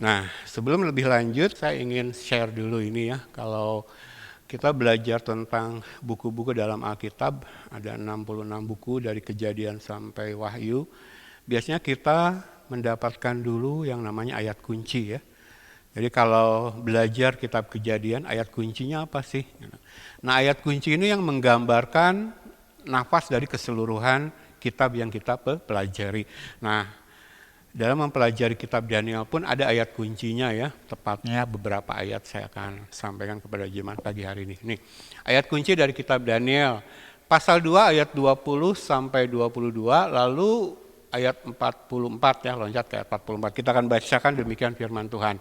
Nah, sebelum lebih lanjut, saya ingin share dulu ini ya. Kalau kita belajar tentang buku-buku dalam Alkitab, ada 66 buku dari Kejadian sampai Wahyu. Biasanya kita mendapatkan dulu yang namanya ayat kunci ya. Jadi kalau belajar kitab Kejadian, ayat kuncinya apa sih? Nah, ayat kunci ini yang menggambarkan nafas dari keseluruhan kitab yang kita pelajari. Nah, dalam mempelajari kitab Daniel pun ada ayat kuncinya ya, tepatnya beberapa ayat saya akan sampaikan kepada jemaat pagi hari ini. Nih, ayat kunci dari kitab Daniel, pasal 2 ayat 20 sampai 22, lalu ayat 44 ya, loncat ke ayat 44. Kita akan bacakan demikian firman Tuhan.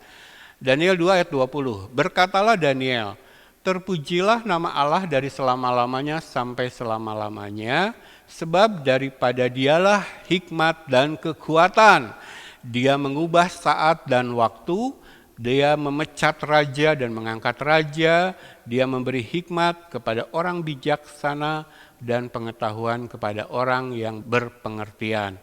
Daniel 2 ayat 20, berkatalah Daniel, terpujilah nama Allah dari selama-lamanya sampai selama-lamanya, sebab daripada dialah hikmat dan kekuatan. Dia mengubah saat dan waktu, dia memecat raja dan mengangkat raja, dia memberi hikmat kepada orang bijaksana dan pengetahuan kepada orang yang berpengertian.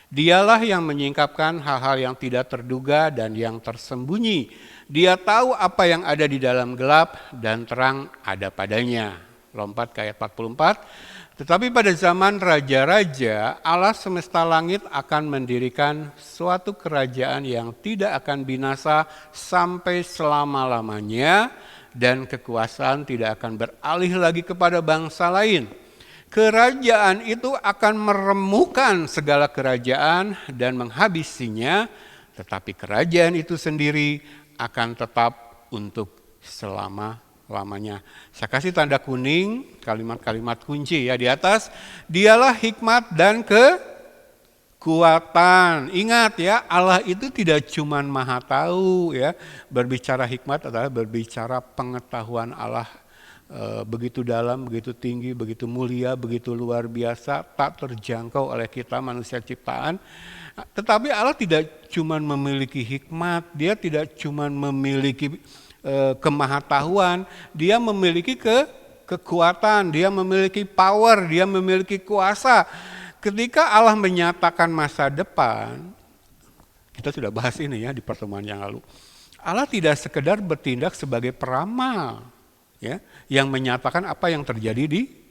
Dialah yang menyingkapkan hal-hal yang tidak terduga dan yang tersembunyi. Dia tahu apa yang ada di dalam gelap dan terang ada padanya. Lompat ke ayat 44. Tetapi pada zaman raja-raja, Allah semesta langit akan mendirikan suatu kerajaan yang tidak akan binasa sampai selama-lamanya, dan kekuasaan tidak akan beralih lagi kepada bangsa lain. Kerajaan itu akan meremukkan segala kerajaan dan menghabisinya, tetapi kerajaan itu sendiri akan tetap untuk selama-lamanya. Saya kasih tanda kuning, kalimat-kalimat kunci ya di atas. Dialah hikmat dan kekuatan. Ingat ya, Allah itu tidak cuma maha tahu ya. Berbicara hikmat adalah berbicara pengetahuan Allah. Begitu dalam, begitu tinggi, begitu mulia, begitu luar biasa, tak terjangkau oleh kita manusia ciptaan. Tetapi Allah tidak cuma memiliki hikmat, dia tidak cuma memiliki kemahatauan, dia memiliki kekuatan, dia memiliki power, dia memiliki kuasa. Ketika Allah menyatakan masa depan, kita sudah bahas ini ya di pertemuan yang lalu. Allah tidak sekedar bertindak sebagai peramal, ya, yang menyatakan apa yang terjadi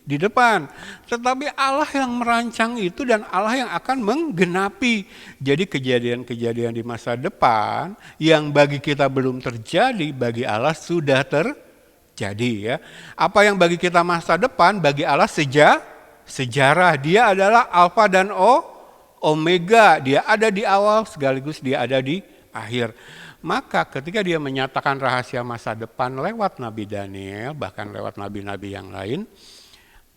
di depan. Tetapi Allah yang merancang itu dan Allah yang akan menggenapi. Jadi kejadian-kejadian di masa depan yang bagi kita belum terjadi, bagi Allah sudah terjadi ya. Apa yang bagi kita masa depan, bagi Allah sejarah. Dia adalah Alfa dan Omega. Dia ada di awal sekaligus dia ada di akhir. Maka ketika dia menyatakan rahasia masa depan lewat Nabi Daniel, bahkan lewat nabi-nabi yang lain,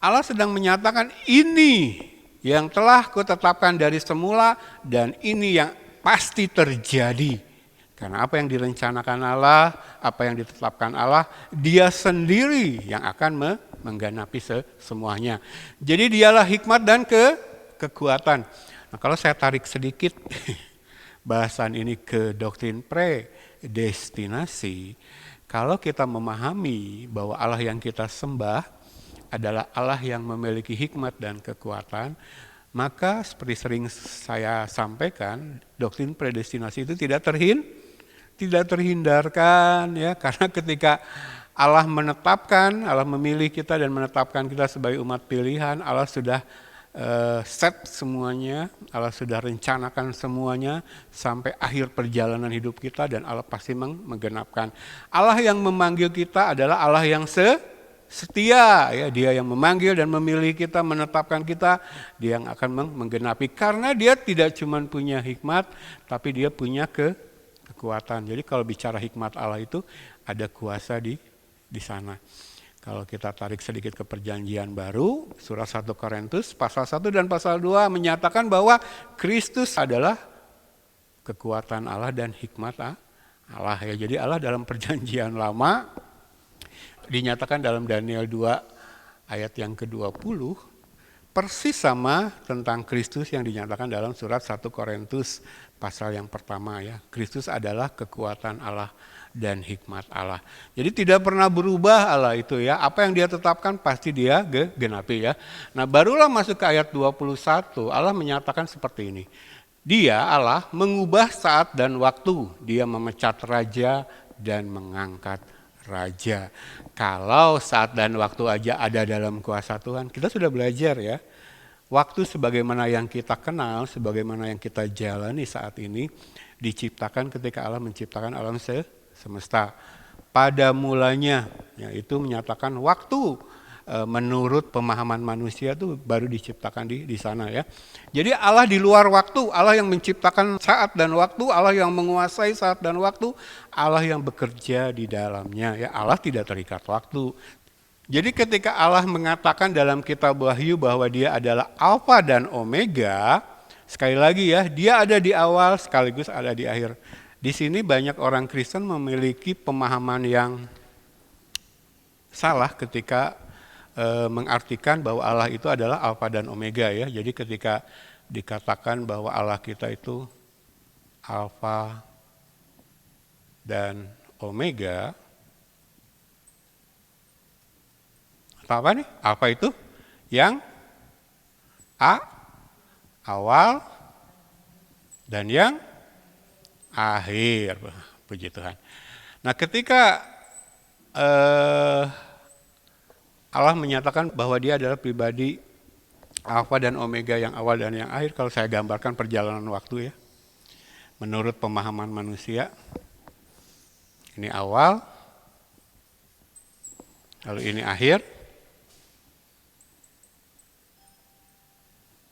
Allah sedang menyatakan ini yang telah kutetapkan dari semula dan ini yang pasti terjadi. Karena apa yang direncanakan Allah, apa yang ditetapkan Allah, dia sendiri yang akan menggenapi semuanya. Jadi dialah hikmat dan kekuatan. Nah, kalau saya tarik sedikit bahasan ini ke doktrin predestinasi, kalau kita memahami bahwa Allah yang kita sembah adalah Allah yang memiliki hikmat dan kekuatan, maka seperti sering saya sampaikan, doktrin predestinasi itu tidak terhindarkan ya, karena ketika Allah menetapkan, Allah memilih kita dan menetapkan kita sebagai umat pilihan, Allah sudah set semuanya, Allah sudah rencanakan semuanya sampai akhir perjalanan hidup kita dan Allah pasti menggenapkan. Allah yang memanggil kita adalah Allah yang setia ya, dia yang memanggil dan memilih kita, menetapkan kita, dia yang akan menggenapi karena dia tidak cuma punya hikmat tapi dia punya kekuatan. Jadi kalau bicara hikmat Allah itu ada kuasa di sana. Kalau kita tarik sedikit ke perjanjian baru, surat 1 Korintus pasal 1 dan pasal 2 menyatakan bahwa Kristus adalah kekuatan Allah dan hikmat Allah ya. Jadi Allah dalam perjanjian lama dinyatakan dalam Daniel 2 ayat yang ke-20 persis sama tentang Kristus yang dinyatakan dalam surat 1 Korintus pasal yang pertama ya. Kristus adalah kekuatan Allah dan hikmat Allah. Jadi tidak pernah berubah Allah itu ya. Apa yang dia tetapkan pasti dia genapi ya. Nah, barulah masuk ke ayat 21 Allah menyatakan seperti ini. Dia Allah mengubah saat dan waktu. Dia memecat raja dan mengangkat raja. Kalau saat dan waktu aja ada dalam kuasa Tuhan, kita sudah belajar ya. Waktu sebagaimana yang kita kenal, sebagaimana yang kita jalani saat ini, diciptakan ketika Allah menciptakan alam semesta. Pada mulanya, yaitu menyatakan waktu menurut pemahaman manusia itu baru diciptakan di sana ya. Jadi Allah di luar waktu, Allah yang menciptakan saat dan waktu, Allah yang menguasai saat dan waktu, Allah yang bekerja di dalamnya ya. Allah tidak terikat waktu. Jadi ketika Allah mengatakan dalam kitab Wahyu bahwa dia adalah Alfa dan Omega, sekali lagi ya, dia ada di awal sekaligus ada di akhir. Di sini banyak orang Kristen memiliki pemahaman yang salah ketika mengartikan bahwa Allah itu adalah Alfa dan Omega ya. Jadi ketika dikatakan bahwa Allah kita itu Alfa dan Omega, apa nih? Alfa itu yang awal dan yang akhir. Puji Tuhan. Nah ketika Allah menyatakan bahwa dia adalah pribadi Alfa dan Omega yang awal dan yang akhir, kalau saya gambarkan perjalanan waktu ya. Menurut pemahaman manusia, ini awal, lalu ini akhir.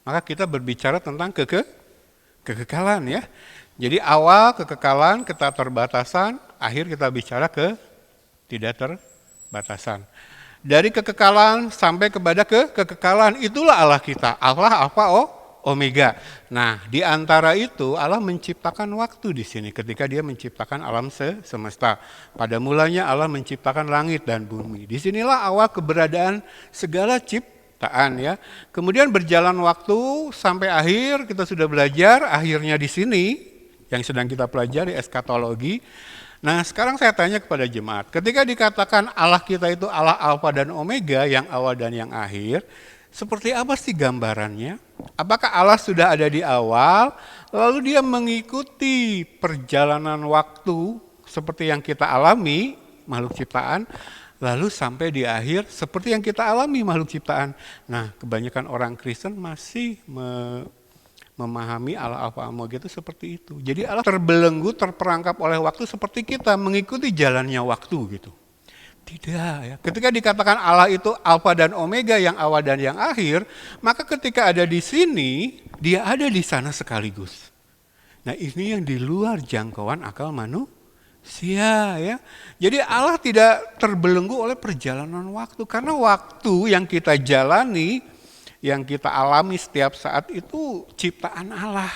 Maka kita berbicara tentang kekekalan ya. Jadi awal kekekalan, keterbatasan, akhir kita bicara tidak terbatasan. Dari kekekalan sampai kepada kekekalan, itulah Allah kita. Allah Alfa Omega. Nah, di antara itu Allah menciptakan waktu di sini ketika dia menciptakan alam semesta. Pada mulanya Allah menciptakan langit dan bumi. Disinilah awal keberadaan segala ciptaan ya. Kemudian berjalan waktu sampai akhir, kita sudah belajar akhirnya di sini yang sedang kita pelajari eskatologi. Nah sekarang saya tanya kepada jemaat, ketika dikatakan Allah kita itu Allah Alfa dan Omega yang awal dan yang akhir, seperti apa sih gambarannya? Apakah Allah sudah ada di awal, lalu dia mengikuti perjalanan waktu seperti yang kita alami makhluk ciptaan, lalu sampai di akhir seperti yang kita alami makhluk ciptaan. Nah kebanyakan orang Kristen masih memahami Allah Alfa Omega itu seperti itu. Jadi Allah terbelenggu, terperangkap oleh waktu seperti kita mengikuti jalannya waktu gitu. Tidak ya. Ketika dikatakan Allah itu Alfa dan Omega yang awal dan yang akhir, maka ketika ada di sini, dia ada di sana sekaligus. Nah ini yang di luar jangkauan akal manusia ya. Jadi Allah tidak terbelenggu oleh perjalanan waktu, karena waktu yang kita jalani, yang kita alami setiap saat itu ciptaan Allah.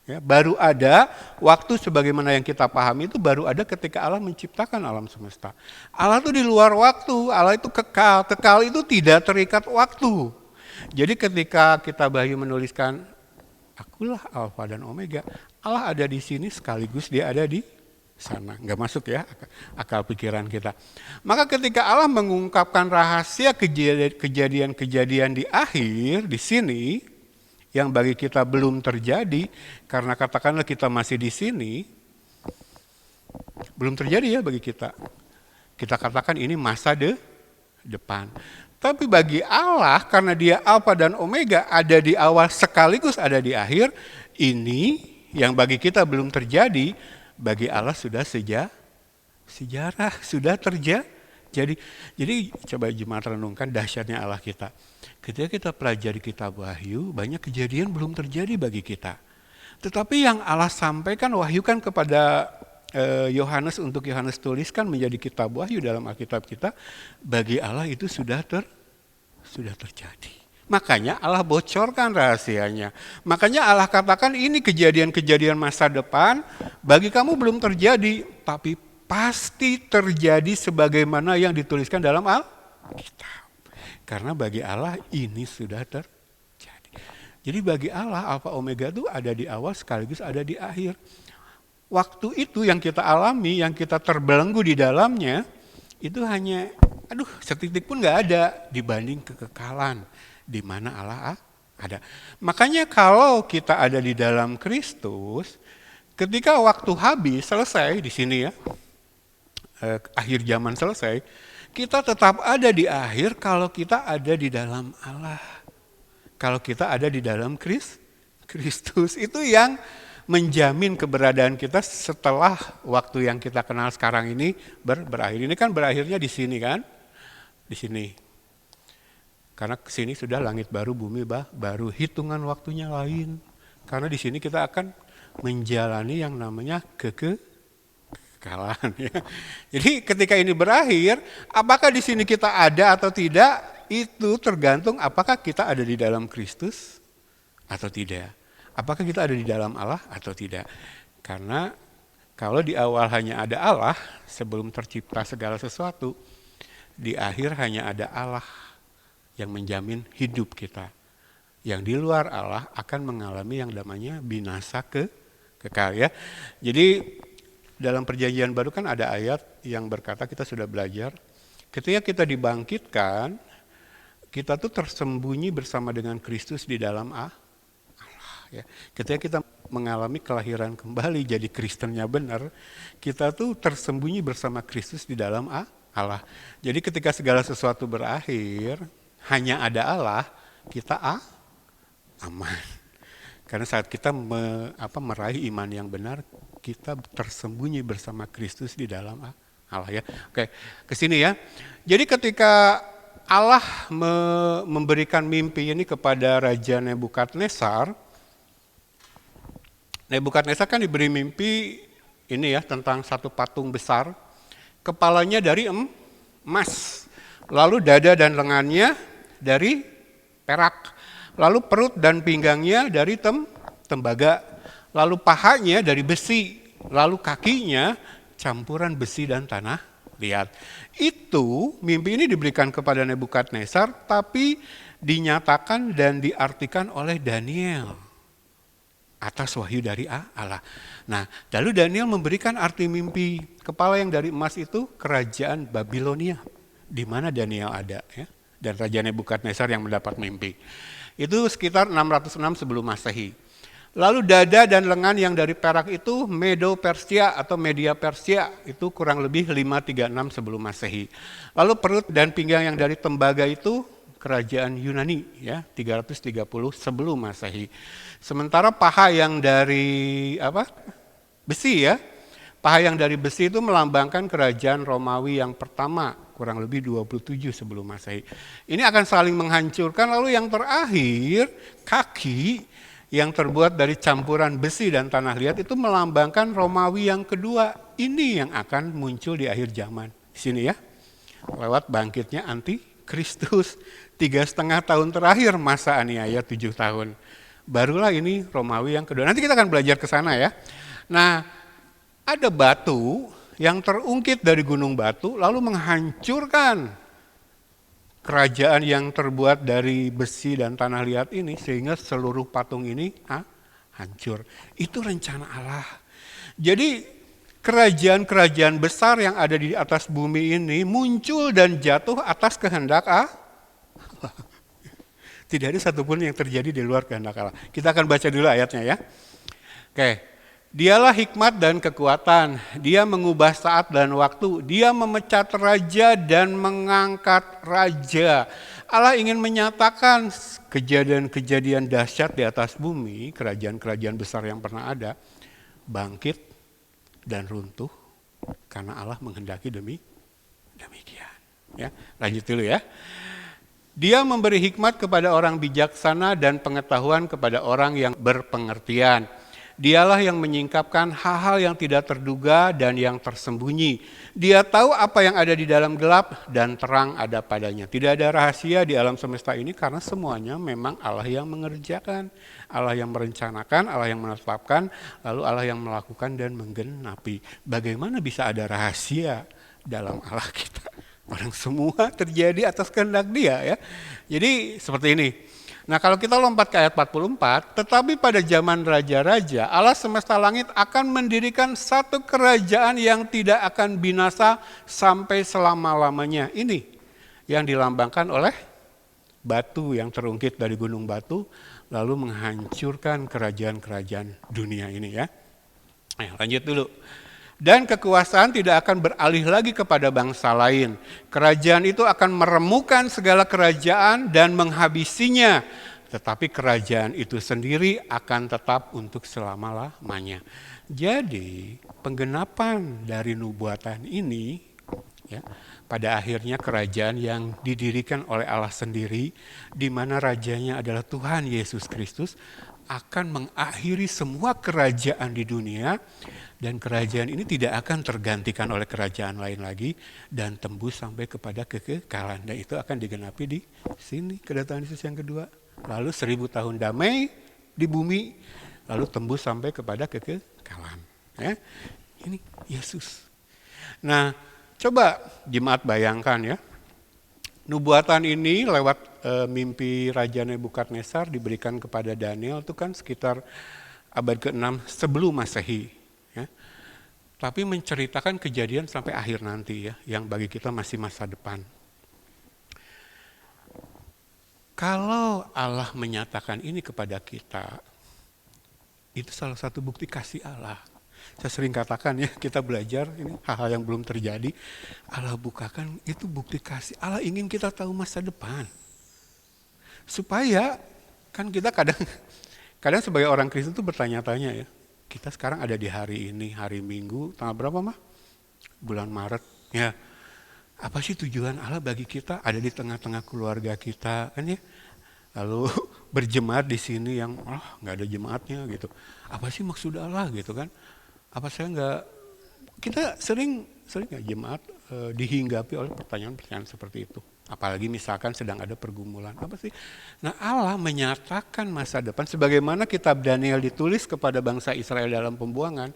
Ya, baru ada waktu sebagaimana yang kita pahami itu baru ada ketika Allah menciptakan alam semesta. Allah itu di luar waktu, Allah itu kekal. Kekal itu tidak terikat waktu. Jadi ketika kita Wahyu menuliskan akulah Alfa dan Omega, Allah ada di sini sekaligus dia ada di sana. Nggak masuk ya akal pikiran kita. Maka ketika Allah mengungkapkan rahasia kejadian-kejadian di akhir, di sini, yang bagi kita belum terjadi, karena katakanlah kita masih di sini, belum terjadi ya bagi kita. Kita katakan ini masa depan. Tapi bagi Allah, karena dia Alfa dan Omega ada di awal sekaligus ada di akhir, ini yang bagi kita belum terjadi, bagi Allah sudah sejarah, sudah terjadi. Jadi coba jemaat renungkan dahsyatnya Allah kita. Ketika kita pelajari kitab Wahyu, banyak kejadian belum terjadi bagi kita. Tetapi yang Allah sampaikan, wahyukan kepada Yohanes untuk Yohanes tuliskan menjadi kitab Wahyu dalam Alkitab kita, bagi Allah itu sudah terjadi. Makanya Allah bocorkan rahasianya. Makanya Allah katakan ini kejadian-kejadian masa depan bagi kamu belum terjadi, tapi pasti terjadi sebagaimana yang dituliskan dalam Alkitab. Karena bagi Allah ini sudah terjadi. Jadi bagi Allah Alfa Omega itu ada di awal sekaligus ada di akhir. Waktu itu yang kita alami, yang kita terbelenggu di dalamnya, itu hanya setitik pun nggak ada dibanding kekekalan di mana Allah Ada. Makanya kalau kita ada di dalam Kristus, ketika waktu habis, selesai di sini ya, akhir zaman selesai, kita tetap ada di akhir kalau kita ada di dalam Allah. Kalau kita ada di dalam Kristus, itu yang menjamin keberadaan kita setelah waktu yang kita kenal sekarang ini berakhir. Ini kan berakhirnya di sini kan, di sini. Karena kesini sudah langit baru, bumi baru, hitungan waktunya lain. Karena di sini kita akan menjalani yang namanya kekalahan. Ya. Jadi ketika ini berakhir, apakah di sini kita ada atau tidak, itu tergantung apakah kita ada di dalam Kristus atau tidak. Apakah kita ada di dalam Allah atau tidak. Karena kalau di awal hanya ada Allah, sebelum tercipta segala sesuatu, di akhir hanya ada Allah yang menjamin hidup kita. Yang di luar Allah akan mengalami yang namanya binasa kekal ya. Jadi dalam perjanjian baru kan ada ayat yang berkata, kita sudah belajar, ketika kita dibangkitkan, kita tuh tersembunyi bersama dengan Kristus di dalam Allah. Ya. Ketika kita mengalami kelahiran kembali jadi Kristennya benar, kita tuh tersembunyi bersama Kristus di dalam Allah. Jadi ketika segala sesuatu berakhir, hanya ada Allah, kita aman. Karena saat kita meraih iman yang benar, kita tersembunyi bersama Kristus di dalam Allah ya. Oke, ke sini ya. Jadi ketika Allah memberikan mimpi ini kepada Raja Nebukadnezar, Nebukadnezar kan diberi mimpi ini ya tentang satu patung besar, kepalanya dari emas, lalu dada dan lengannya dari perak, lalu perut dan pinggangnya dari tembaga, lalu pahanya dari besi, lalu kakinya campuran besi dan tanah liat. Itu mimpi ini diberikan kepada Nebukadnezar, tapi dinyatakan dan diartikan oleh Daniel atas wahyu dari Allah. Nah, lalu Daniel memberikan arti mimpi kepala yang dari emas itu kerajaan Babilonia, di mana Daniel ada ya. Dan Raja Nebukadnezar yang mendapat mimpi. Itu sekitar 606 sebelum Masehi. Lalu dada dan lengan yang dari perak itu Medo Persia atau Media Persia, itu kurang lebih 536 sebelum Masehi. Lalu perut dan pinggang yang dari tembaga itu kerajaan Yunani ya, 330 sebelum Masehi. Sementara paha yang dari besi ya, paha yang dari besi itu melambangkan kerajaan Romawi yang pertama, kurang lebih 27 sebelum Masehi. Ini akan saling menghancurkan, lalu yang terakhir kaki yang terbuat dari campuran besi dan tanah liat itu melambangkan Romawi yang kedua. Ini yang akan muncul di akhir zaman. Di sini ya, lewat bangkitnya anti-Kristus. 3,5 tahun terakhir masa aniaya 7 tahun. Barulah ini Romawi yang kedua. Nanti kita akan belajar ke sana ya. Nah, ada batu yang terungkit dari gunung batu lalu menghancurkan kerajaan yang terbuat dari besi dan tanah liat ini sehingga seluruh patung ini hancur. Itu rencana Allah. Jadi kerajaan-kerajaan besar yang ada di atas bumi ini muncul dan jatuh atas kehendak Allah. Tidak ada satupun yang terjadi di luar kehendak Allah. Kita akan baca dulu ayatnya ya. Oke. Dialah hikmat dan kekuatan, dia mengubah saat dan waktu, dia memecat raja dan mengangkat raja. Allah ingin menyatakan kejadian-kejadian dahsyat di atas bumi, kerajaan-kerajaan besar yang pernah ada, bangkit dan runtuh karena Allah menghendaki demikian. Ya, lanjut dulu ya. Dia memberi hikmat kepada orang bijaksana dan pengetahuan kepada orang yang berpengertian. Dialah yang menyingkapkan hal-hal yang tidak terduga dan yang tersembunyi. Dia tahu apa yang ada di dalam gelap dan terang ada padanya. Tidak ada rahasia di alam semesta ini karena semuanya memang Allah yang mengerjakan. Allah yang merencanakan, Allah yang menetapkan, lalu Allah yang melakukan dan menggenapi. Bagaimana bisa ada rahasia dalam Allah kita? Orang semua terjadi atas kehendak Dia ya. Jadi seperti ini. Nah kalau kita lompat ke ayat 44, tetapi pada zaman raja-raja, Allah semesta langit akan mendirikan satu kerajaan yang tidak akan binasa sampai selama-lamanya. Ini yang dilambangkan oleh batu yang terungkit dari gunung batu, lalu menghancurkan kerajaan-kerajaan dunia ini ya. Lanjut dulu. Dan kekuasaan tidak akan beralih lagi kepada bangsa lain. Kerajaan itu akan meremukkan segala kerajaan dan menghabisinya. Tetapi kerajaan itu sendiri akan tetap untuk selama-lamanya. Jadi penggenapan dari nubuatan ini ya, pada akhirnya kerajaan yang didirikan oleh Allah sendiri, di mana rajanya adalah Tuhan Yesus Kristus, akan mengakhiri semua kerajaan di dunia, dan kerajaan ini tidak akan tergantikan oleh kerajaan lain lagi dan tembus sampai kepada kekekalan. Dan itu akan digenapi di sini, kedatangan Yesus yang kedua. Lalu 1000 tahun damai di bumi, lalu tembus sampai kepada kekekalan. Ya. Ini Yesus. Nah, coba jemaat bayangkan ya, nubuatan ini lewat mimpi Raja Nebukadnezar diberikan kepada Daniel itu kan sekitar abad ke-6 sebelum Masehi. Ya. Tapi menceritakan kejadian sampai akhir nanti ya, yang bagi kita masih masa depan. Kalau Allah menyatakan ini kepada kita, itu salah satu bukti kasih Allah. Saya sering katakan ya, kita belajar ini hal-hal yang belum terjadi, Allah bukakan, itu bukti kasih. Allah ingin kita tahu masa depan. Supaya kan kita kadang sebagai orang Kristen itu bertanya-tanya ya, kita sekarang ada di hari ini, hari Minggu, tanggal berapa mah? Bulan Maret. Ya, apa sih tujuan Allah bagi kita? Ada di tengah-tengah keluarga kita, kan ya? Lalu berjemaat di sini yang nggak ada jemaatnya gitu. Apa sih maksud Allah gitu kan? Apa saya nggak? Kita sering nggak jemaat dihinggapi oleh pertanyaan-pertanyaan seperti itu. Apalagi misalkan sedang ada pergumulan, apa sih? Nah, Allah menyatakan masa depan sebagaimana kitab Daniel ditulis kepada bangsa Israel dalam pembuangan,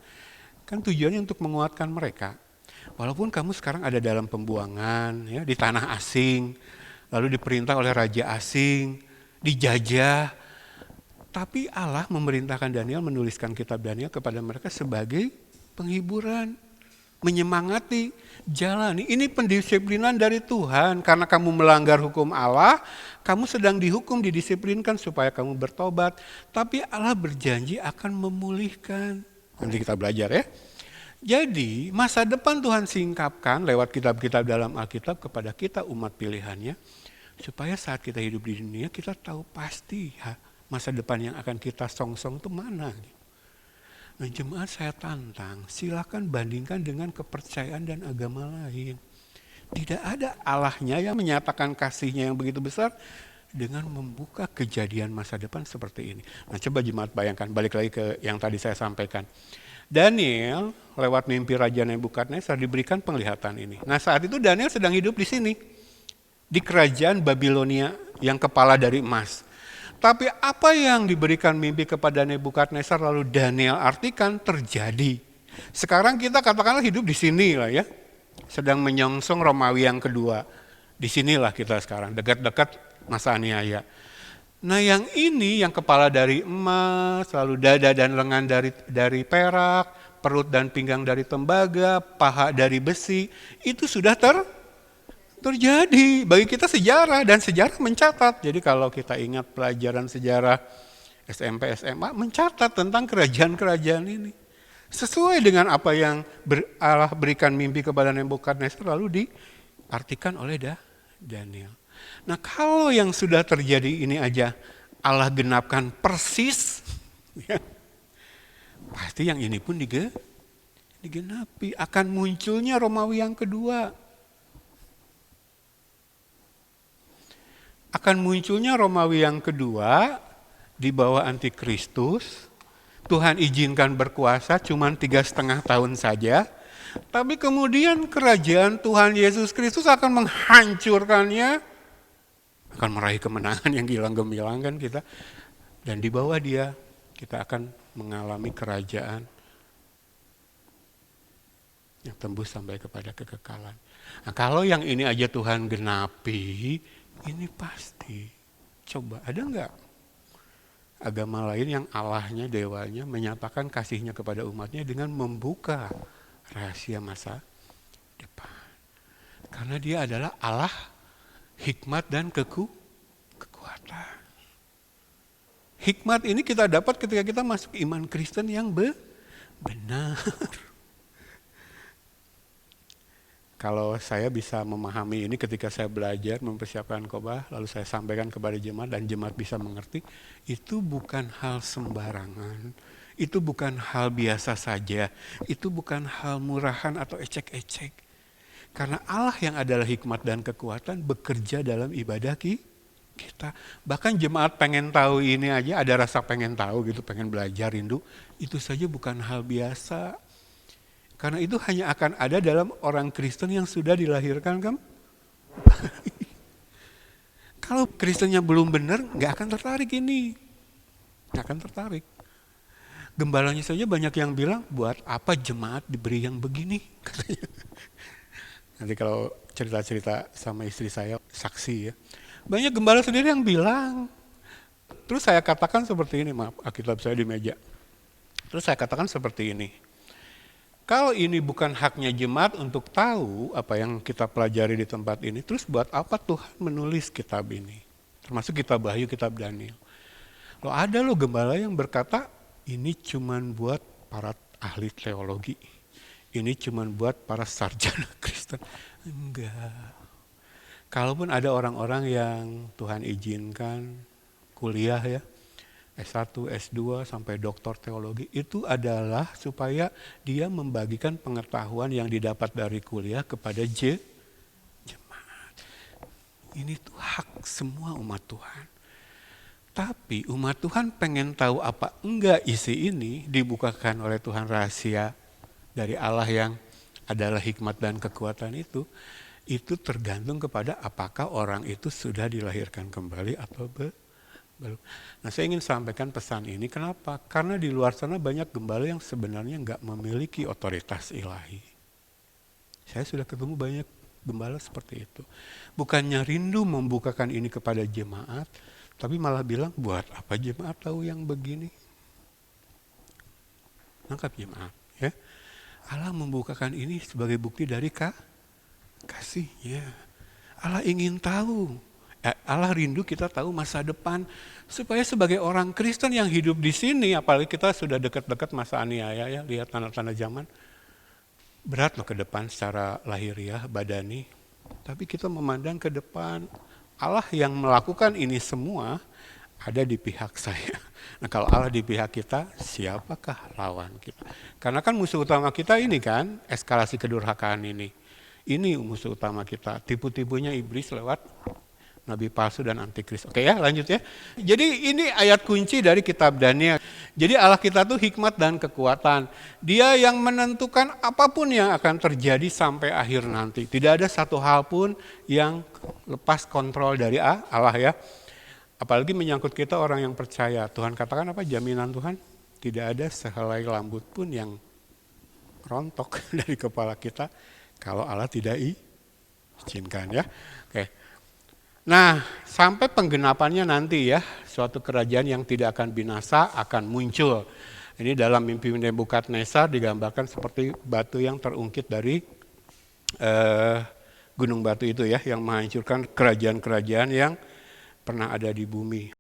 kan tujuannya untuk menguatkan mereka. Walaupun kamu sekarang ada dalam pembuangan, ya, di tanah asing, lalu diperintah oleh raja asing, dijajah, tapi Allah memerintahkan Daniel menuliskan kitab Daniel kepada mereka sebagai penghiburan, menyemangati, jalani. Ini pendisiplinan dari Tuhan. Karena kamu melanggar hukum Allah, kamu sedang dihukum, didisiplinkan supaya kamu bertobat. Tapi Allah berjanji akan memulihkan. Nanti kita belajar ya. Jadi masa depan Tuhan singkapkan lewat kitab-kitab dalam Alkitab kepada kita umat pilihannya. Supaya saat kita hidup di dunia kita tahu pasti masa depan yang akan kita song-song itu mana. Nah, jemaat saya tantang, silakan bandingkan dengan kepercayaan dan agama lain. Tidak ada Allahnya yang menyatakan kasihnya yang begitu besar dengan membuka kejadian masa depan seperti ini. Nah, coba jemaat bayangkan, balik lagi ke yang tadi saya sampaikan. Daniel lewat mimpi Raja Nebukadnezar diberikan penglihatan ini. Nah, saat itu Daniel sedang hidup di sini, di kerajaan Babilonia yang kepala dari emas. Tapi apa yang diberikan mimpi kepada Nebukadnezar lalu Daniel artikan terjadi. Sekarang kita katakanlah hidup di sini lah ya. Sedang menyongsong Romawi yang kedua. Di sinilah kita sekarang, dekat-dekat masa aniaya. Nah, yang ini yang kepala dari emas, lalu dada dan lengan dari perak, perut dan pinggang dari tembaga, paha dari besi, itu sudah terjadi. Bagi kita sejarah, dan sejarah mencatat. Jadi kalau kita ingat pelajaran sejarah SMP, SMA, mencatat tentang kerajaan-kerajaan ini. Sesuai dengan apa yang Allah berikan mimpi kepada Nebukadnezar lalu diartikan oleh Daniel. Nah, kalau yang sudah terjadi ini aja Allah genapkan persis, ya, pasti yang ini pun digenapi. Akan munculnya Romawi yang kedua. Akan munculnya Romawi yang kedua di bawah antikristus. Tuhan izinkan berkuasa cuma 3,5 tahun saja. Tapi kemudian kerajaan Tuhan Yesus Kristus akan menghancurkannya. Akan meraih kemenangan yang gilang-gemilang kan kita. Dan di bawah dia kita akan mengalami kerajaan yang tembus sampai kepada kekekalan. Nah, kalau yang ini aja Tuhan genapi, ini pasti. Coba ada enggak agama lain yang Allahnya, dewanya menyatakan kasihnya kepada umatnya dengan membuka rahasia masa depan. Karena dia adalah Allah hikmat dan kekuasaan. kita. Hikmat ini kita dapat ketika kita masuk iman Kristen yang benar. Kalau saya bisa memahami ini ketika saya belajar mempersiapkan khotbah, lalu saya sampaikan kepada jemaat dan jemaat bisa mengerti, itu bukan hal sembarangan, itu bukan hal biasa saja, itu bukan hal murahan atau ecek-ecek. Karena Allah yang adalah hikmat dan kekuatan bekerja dalam ibadah kita. Bahkan jemaat pengen tahu ini aja, ada rasa pengen tahu gitu, pengen belajar rindu, itu saja bukan hal biasa. Karena itu hanya akan ada dalam orang Kristen yang sudah dilahirkan kan? Kalau Kristennya belum benar, nggak akan tertarik ini. Nggak akan tertarik. Gembalanya saja banyak yang bilang, buat apa jemaat diberi yang begini? Katanya. Nanti kalau cerita-cerita sama istri saya, saksi ya. Banyak gembala sendiri yang bilang. Terus saya katakan seperti ini, maaf, Alkitab saya di meja. Terus saya katakan seperti ini. Kalau ini bukan haknya jemaat untuk tahu apa yang kita pelajari di tempat ini, terus buat apa Tuhan menulis kitab ini? Termasuk kitab Wahyu, kitab Daniel. Loh ada loh gembala yang berkata, ini cuman buat para ahli teologi. Ini cuman buat para sarjana Kristen. Enggak. Kalaupun ada orang-orang yang Tuhan izinkan kuliah ya, S1, S2 sampai doktor teologi, itu adalah supaya dia membagikan pengetahuan yang didapat dari kuliah kepada jemaat. Ini tuh hak semua umat Tuhan. Tapi umat Tuhan pengen tahu apa enggak isi ini dibukakan oleh Tuhan rahasia dari Allah yang adalah hikmat dan kekuatan itu tergantung kepada apakah orang itu sudah dilahirkan kembali atau belum. Nah saya ingin sampaikan pesan ini, kenapa? Karena di luar sana banyak gembala yang sebenarnya nggak memiliki otoritas ilahi. Saya sudah ketemu banyak gembala seperti itu. Bukannya rindu membukakan ini kepada jemaat, tapi malah bilang, buat apa jemaat tahu yang begini? Nangkap jemaat, ya. Allah membukakan ini sebagai bukti dari kasihnya. Allah ingin tahu. Allah rindu kita tahu masa depan. Supaya sebagai orang Kristen yang hidup di sini, apalagi kita sudah dekat-dekat masa aniaya ya, lihat tanda-tanda zaman. Berat loh ke depan secara lahiriah, badani. Tapi kita memandang ke depan. Allah yang melakukan ini semua ada di pihak saya. Nah kalau Allah di pihak kita, siapakah lawan kita? Karena kan musuh utama kita ini kan, eskalasi kedurhakaan ini. Ini musuh utama kita, tipu-tipunya iblis lewat nabi palsu dan antikris. Oke ya, lanjut ya. Jadi ini ayat kunci dari kitab Daniel. Jadi Allah kita tuh hikmat dan kekuatan. Dia yang menentukan apapun yang akan terjadi sampai akhir nanti. Tidak ada satu hal pun yang lepas kontrol dari Allah ya. Apalagi menyangkut kita orang yang percaya. Tuhan katakan apa? Jaminan Tuhan. Tidak ada sehelai rambut pun yang rontok dari kepala kita kalau Allah tidak izinkan ya. Oke. Nah, sampai penggenapannya nanti ya, suatu kerajaan yang tidak akan binasa akan muncul. Ini dalam mimpi Nebukadnezar digambarkan seperti batu yang terungkit dari gunung batu itu ya, yang menghancurkan kerajaan-kerajaan yang pernah ada di bumi.